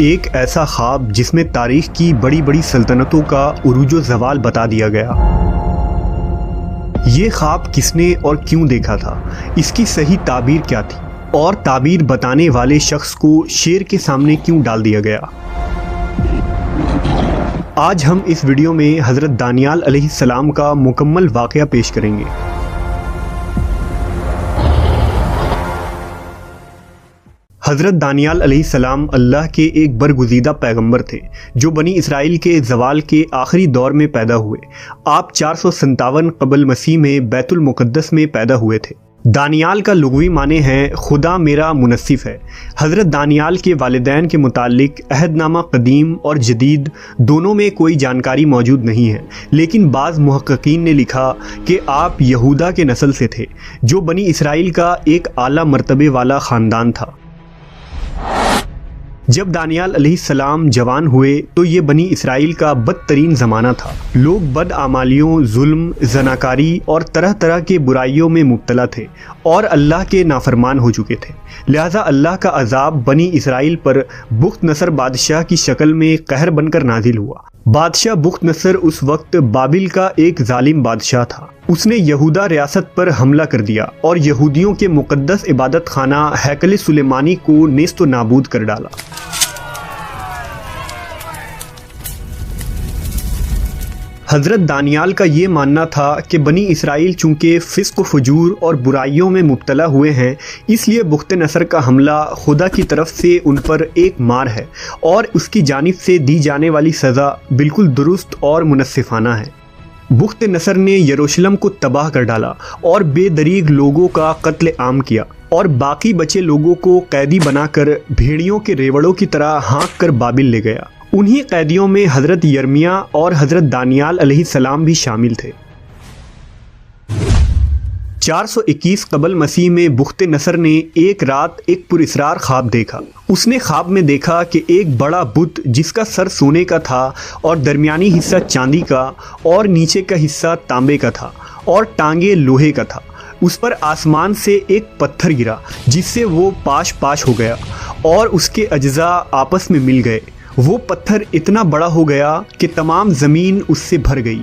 ایک ایسا خواب جس میں تاریخ کی بڑی بڑی سلطنتوں کا عروج و زوال بتا دیا گیا۔ یہ خواب کس نے اور کیوں دیکھا تھا، اس کی صحیح تعبیر کیا تھی، اور تعبیر بتانے والے شخص کو شیر کے سامنے کیوں ڈال دیا گیا؟ آج ہم اس ویڈیو میں حضرت دانیال علیہ السلام کا مکمل واقعہ پیش کریں گے۔ حضرت دانیال علیہ السلام اللہ کے ایک برگزیدہ پیغمبر تھے جو بنی اسرائیل کے زوال کے آخری دور میں پیدا ہوئے۔ آپ 457 قبل مسیح میں بیت المقدس میں پیدا ہوئے تھے۔ دانیال کا لغوی معنی ہے خدا میرا منصف ہے۔ حضرت دانیال کے والدین کے متعلق عہد نامہ قدیم اور جدید دونوں میں کوئی جانکاری موجود نہیں ہے، لیکن بعض محققین نے لکھا کہ آپ یہودا کے نسل سے تھے، جو بنی اسرائیل کا ایک اعلیٰ مرتبے والا خاندان تھا۔ جب دانیال علیہ السلام جوان ہوئے تو یہ بنی اسرائیل کا بدترین زمانہ تھا۔ لوگ بدعمالیوں، ظلم، زناکاری اور طرح طرح کے برائیوں میں مبتلا تھے اور اللہ کے نافرمان ہو چکے تھے، لہذا اللہ کا عذاب بنی اسرائیل پر بخت نصر بادشاہ کی شکل میں قہر بن کر نازل ہوا۔ بادشاہ بخت نصر اس وقت بابل کا ایک ظالم بادشاہ تھا۔ اس نے یہودا ریاست پر حملہ کر دیا اور یہودیوں کے مقدس عبادت خانہ ہیکل سلیمانی کو نیست و نابود کر ڈالا۔ حضرت دانیال کا یہ ماننا تھا کہ بنی اسرائیل چونکہ فسق و فجور اور برائیوں میں مبتلا ہوئے ہیں، اس لیے بخت نصر کا حملہ خدا کی طرف سے ان پر ایک مار ہے اور اس کی جانب سے دی جانے والی سزا بالکل درست اور منصفانہ ہے۔ بخت نصر نے یروشلم کو تباہ کر ڈالا اور بے دریغ لوگوں کا قتل عام کیا اور باقی بچے لوگوں کو قیدی بنا کر بھیڑیوں کے ریوڑوں کی طرح ہانک کر بابل لے گیا۔ انہی قیدیوں میں حضرت یرمیہ اور حضرت دانیال علیہ السلام بھی شامل تھے۔ 421 قبل مسیح میں بخت نصر نے ایک رات ایک پراسرار خواب دیکھا۔ اس نے خواب میں دیکھا کہ ایک بڑا بت جس کا سر سونے کا تھا اور درمیانی حصہ چاندی کا اور نیچے کا حصہ تانبے کا تھا اور ٹانگیں لوہے کا تھا، اس پر آسمان سے ایک پتھر گرا جس سے وہ پاش پاش ہو گیا اور اس کے اجزاء آپس میں مل گئے۔ وہ پتھر اتنا بڑا ہو گیا کہ تمام زمین اس سے بھر گئی۔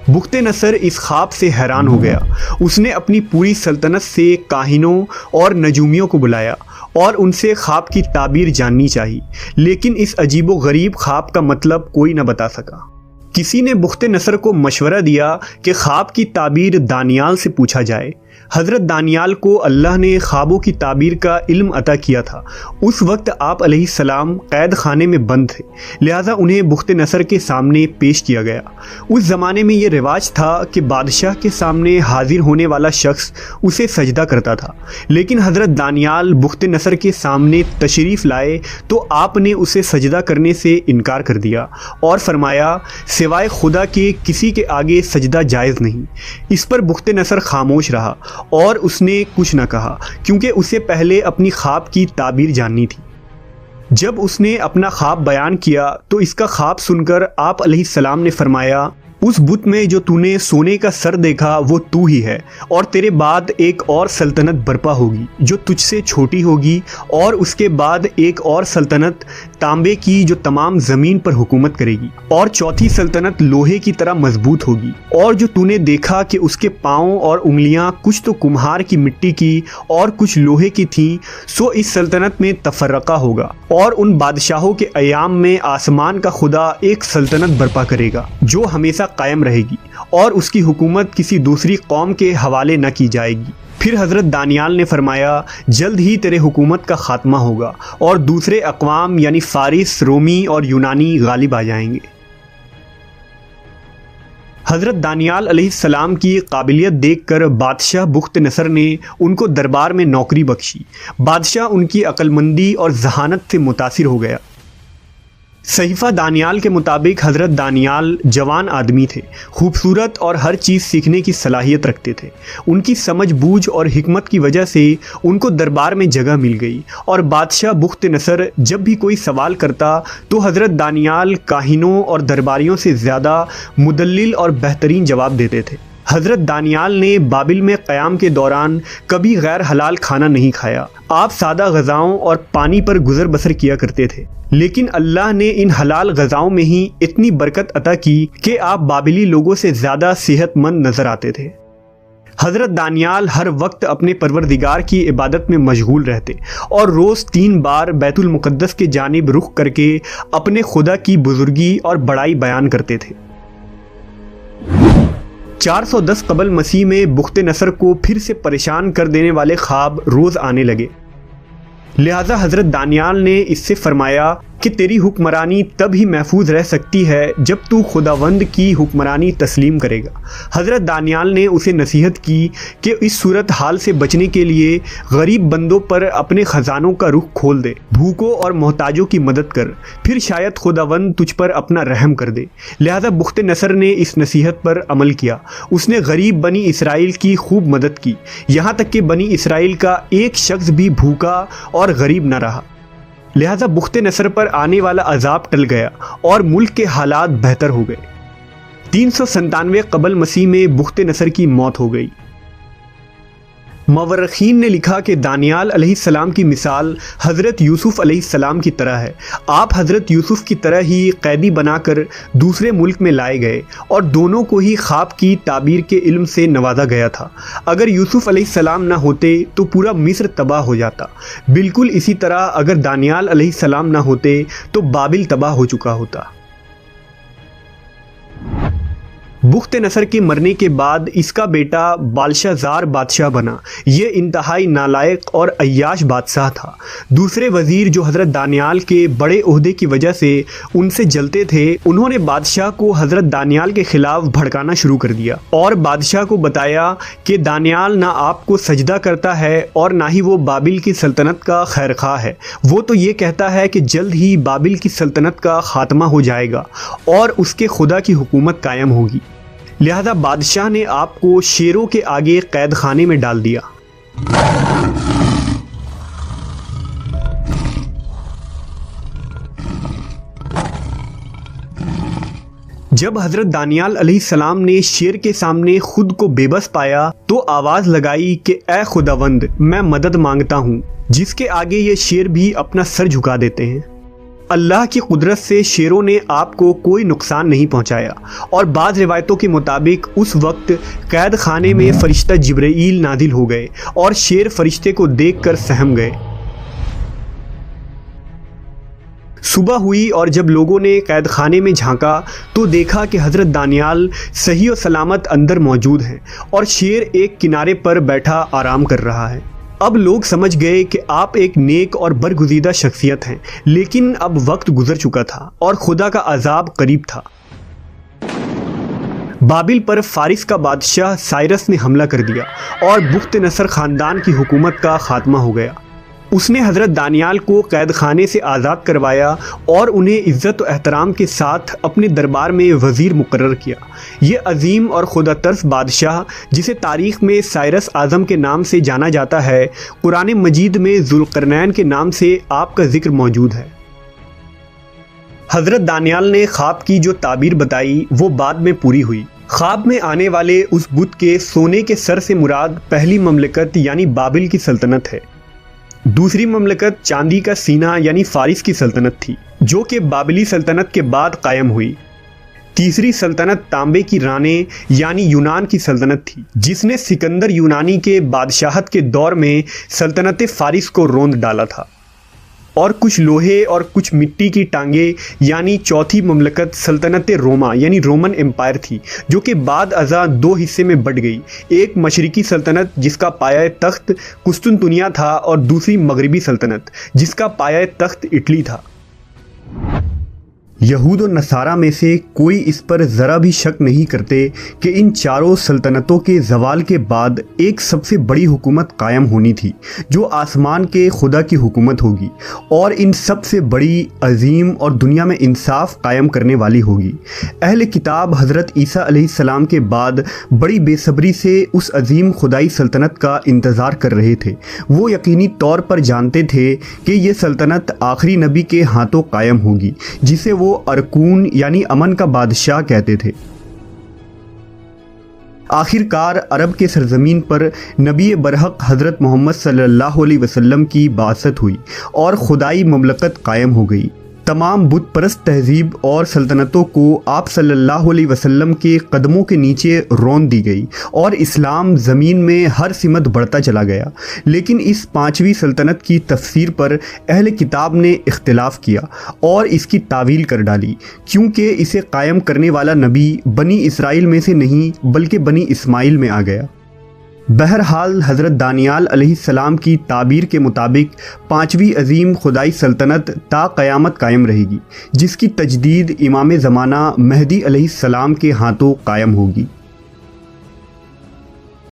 بخت نصر اس خواب سے حیران ہو گیا۔ اس نے اپنی پوری سلطنت سے کاہنوں اور نجومیوں کو بلایا اور ان سے خواب کی تعبیر جاننی چاہی، لیکن اس عجیب و غریب خواب کا مطلب کوئی نہ بتا سکا۔ کسی نے بخت نصر کو مشورہ دیا کہ خواب کی تعبیر دانیال سے پوچھا جائے۔ حضرت دانیال کو اللہ نے خوابوں کی تعبیر کا علم عطا کیا تھا۔ اس وقت آپ علیہ السلام قید خانے میں بند تھے، لہٰذا انہیں بخت نصر کے سامنے پیش کیا گیا۔ اس زمانے میں یہ رواج تھا کہ بادشاہ کے سامنے حاضر ہونے والا شخص اسے سجدہ کرتا تھا، لیکن حضرت دانیال بخت نصر کے سامنے تشریف لائے تو آپ نے اسے سجدہ کرنے سے انکار کر دیا اور فرمایا، سوائے خدا کے کسی کے آگے سجدہ جائز نہیں۔ اس پر بخت نصر خاموش رہا اور اس نے کچھ نہ کہا، کیونکہ اسے پہلے اپنی خواب کی تعبیر جاننی تھی۔ جب اس نے اپنا خواب بیان کیا تو اس کا خواب سن کر آپ علیہ السلام نے فرمایا، اس بت میں جو تو نے سونے کا سر دیکھا وہ تو ہی ہے، اور تیرے بعد ایک اور سلطنت برپا ہوگی جو تجھ سے چھوٹی ہوگی، اور اس کے بعد ایک اور سلطنت تانبے کی جو تمام زمین پر حکومت کرے گی، اور چوتھی سلطنت لوہے کی طرح مضبوط ہوگی، اور جو تو نے دیکھا کہ اس کے پاؤں اور انگلیاں کچھ تو کمہار کی مٹی کی اور کچھ لوہے کی تھیں، سو اس سلطنت میں تفرقہ ہوگا، اور ان بادشاہوں کے ایام میں آسمان کا خدا ایک سلطنت برپا کرے گا جو ہمیشہ قائم رہے گی، اور اس کی حکومت کسی دوسری قوم کے حوالے نہ کی جائے گی۔ پھر حضرت دانیال نے فرمایا، جلد ہی تیرے حکومت کا خاتمہ ہوگا اور دوسرے اقوام یعنی فارس، رومی اور یونانی غالب آ جائیں گے۔ حضرت دانیال علیہ السلام کی قابلیت دیکھ کر بادشاہ بخت نصر نے ان کو دربار میں نوکری بخشی۔ بادشاہ ان کی عقل مندی اور ذہانت سے متاثر ہو گیا۔ صحیفہ دانیال کے مطابق حضرت دانیال جوان آدمی تھے، خوبصورت اور ہر چیز سیکھنے کی صلاحیت رکھتے تھے۔ ان کی سمجھ بوجھ اور حکمت کی وجہ سے ان کو دربار میں جگہ مل گئی، اور بادشاہ بخت نصر جب بھی کوئی سوال کرتا تو حضرت دانیال کاہنوں اور درباریوں سے زیادہ مدلل اور بہترین جواب دیتے تھے۔ حضرت دانیال نے بابل میں قیام کے دوران کبھی غیر حلال کھانا نہیں کھایا۔ آپ سادہ غذاؤں اور پانی پر گزر بسر کیا کرتے تھے، لیکن اللہ نے ان حلال غذاؤں میں ہی اتنی برکت عطا کی کہ آپ بابلی لوگوں سے زیادہ صحت مند نظر آتے تھے۔ حضرت دانیال ہر وقت اپنے پروردگار کی عبادت میں مشغول رہتے اور روز 3 بار بیت المقدس کے جانب رخ کر کے اپنے خدا کی بزرگی اور بڑائی بیان کرتے تھے۔ 410 قبل مسیح میں بخت نصر کو پھر سے پریشان کر دینے والے خواب روز آنے لگے، لہذا حضرت دانیال نے اس سے فرمایا کہ تیری حکمرانی تب ہی محفوظ رہ سکتی ہے جب تو خداوند کی حکمرانی تسلیم کرے گا۔ حضرت دانیال نے اسے نصیحت کی کہ اس صورت حال سے بچنے کے لیے غریب بندوں پر اپنے خزانوں کا رخ کھول دے، بھوکوں اور محتاجوں کی مدد کر، پھر شاید خداوند تجھ پر اپنا رحم کر دے۔ لہذا بخت نصر نے اس نصیحت پر عمل کیا۔ اس نے غریب بنی اسرائیل کی خوب مدد کی، یہاں تک کہ بنی اسرائیل کا ایک شخص بھی بھوکا اور غریب نہ رہا۔ لہذا بخت نصر پر آنے والا عذاب ٹل گیا اور ملک کے حالات بہتر ہو گئے۔ 397 قبل مسیح میں بخت نصر کی موت ہو گئی۔ مورخین نے لکھا کہ دانیال علیہ السلام کی مثال حضرت یوسف علیہ السلام کی طرح ہے۔ آپ حضرت یوسف کی طرح ہی قیدی بنا کر دوسرے ملک میں لائے گئے اور دونوں کو ہی خواب کی تعبیر کے علم سے نوازا گیا تھا۔ اگر یوسف علیہ السلام نہ ہوتے تو پورا مصر تباہ ہو جاتا۔ بالکل اسی طرح اگر دانیال علیہ السلام نہ ہوتے تو بابل تباہ ہو چکا ہوتا۔ بخت نصر کے مرنے کے بعد اس کا بیٹا بالشازار بادشاہ بنا۔ یہ انتہائی نالائق اور عیاش بادشاہ تھا۔ دوسرے وزیر جو حضرت دانیال کے بڑے عہدے کی وجہ سے ان سے جلتے تھے، انہوں نے بادشاہ کو حضرت دانیال کے خلاف بھڑکانا شروع کر دیا اور بادشاہ کو بتایا کہ دانیال نہ آپ کو سجدہ کرتا ہے اور نہ ہی وہ بابل کی سلطنت کا خیرخواہ ہے۔ وہ تو یہ کہتا ہے کہ جلد ہی بابل کی سلطنت کا خاتمہ ہو جائے گا اور اس کے خدا کی حکومت قائم ہوگی۔ لہذا بادشاہ نے آپ کو شیروں کے آگے قید خانے میں ڈال دیا۔ جب حضرت دانیال علیہ السلام نے شیر کے سامنے خود کو بے بس پایا تو آواز لگائی کہ اے خداوند، میں مدد مانگتا ہوں، جس کے آگے یہ شیر بھی اپنا سر جھکا دیتے ہیں۔ اللہ کی قدرت سے شیروں نے آپ کو کوئی نقصان نہیں پہنچایا، اور بعض روایتوں کے مطابق اس وقت قید خانے میں فرشتہ جبرائیل نازل ہو گئے اور شیر فرشتے کو دیکھ کر سہم گئے۔ صبح ہوئی اور جب لوگوں نے قید خانے میں جھانکا تو دیکھا کہ حضرت دانیال صحیح و سلامت اندر موجود ہیں اور شیر ایک کنارے پر بیٹھا آرام کر رہا ہے۔ اب لوگ سمجھ گئے کہ آپ ایک نیک اور برگزیدہ شخصیت ہیں، لیکن اب وقت گزر چکا تھا اور خدا کا عذاب قریب تھا۔ بابل پر فارس کا بادشاہ سائرس نے حملہ کر دیا اور بخت نصر خاندان کی حکومت کا خاتمہ ہو گیا۔ اس نے حضرت دانیال کو قید خانے سے آزاد کروایا اور انہیں عزت و احترام کے ساتھ اپنے دربار میں وزیر مقرر کیا۔ یہ عظیم اور خدا ترس بادشاہ، جسے تاریخ میں سائرس اعظم کے نام سے جانا جاتا ہے، قرآن مجید میں ذوالقرنین کے نام سے آپ کا ذکر موجود ہے۔ حضرت دانیال نے خواب کی جو تعبیر بتائی وہ بعد میں پوری ہوئی۔ خواب میں آنے والے اس بت کے سونے کے سر سے مراد پہلی مملکت یعنی بابل کی سلطنت ہے۔ دوسری مملکت چاندی کا سینہ یعنی فارس کی سلطنت تھی، جو کہ بابلی سلطنت کے بعد قائم ہوئی۔ تیسری سلطنت تانبے کی رانے یعنی یونان کی سلطنت تھی، جس نے سکندر یونانی کے بادشاہت کے دور میں سلطنت فارس کو روند ڈالا تھا۔ اور کچھ لوہے اور کچھ مٹی کی ٹانگیں یعنی چوتھی مملکت سلطنت روما یعنی رومن امپائر تھی، جو کہ بعد ازاں 2 حصے میں بٹ گئی، ایک مشرقی سلطنت جس کا پایہ تخت قسطنطنیہ تھا اور دوسری مغربی سلطنت جس کا پایہ تخت اٹلی تھا۔ یہود و نصارہ میں سے کوئی اس پر ذرا بھی شک نہیں کرتے کہ ان چاروں سلطنتوں کے زوال کے بعد ایک سب سے بڑی حکومت قائم ہونی تھی، جو آسمان کے خدا کی حکومت ہوگی اور ان سب سے بڑی، عظیم اور دنیا میں انصاف قائم کرنے والی ہوگی۔ اہل کتاب حضرت عیسیٰ علیہ السلام کے بعد بڑی بے صبری سے اس عظیم خدائی سلطنت کا انتظار کر رہے تھے۔ وہ یقینی طور پر جانتے تھے کہ یہ سلطنت آخری نبی کے ہاتھوں قائم ہوگی، جسے وہ ارکون یعنی امن کا بادشاہ کہتے تھے۔ آخر کار عرب کے سرزمین پر نبی برحق حضرت محمد صلی اللہ علیہ وسلم کی بعثت ہوئی اور خدائی مملکت قائم ہو گئی۔ تمام بت پرست تہذیب اور سلطنتوں کو آپ صلی اللہ علیہ وسلم کے قدموں کے نیچے رون دی گئی اور اسلام زمین میں ہر سمت بڑھتا چلا گیا۔ لیکن اس پانچویں سلطنت کی تفسیر پر اہل کتاب نے اختلاف کیا اور اس کی تعویل کر ڈالی، کیونکہ اسے قائم کرنے والا نبی بنی اسرائیل میں سے نہیں بلکہ بنی اسماعیل میں آ گیا۔ بہرحال حضرت دانیال علیہ السلام کی تعبیر کے مطابق پانچویں عظیم خدائی سلطنت تا قیامت قائم رہے گی، جس کی تجدید امام زمانہ مہدی علیہ السلام کے ہاتھوں قائم ہوگی۔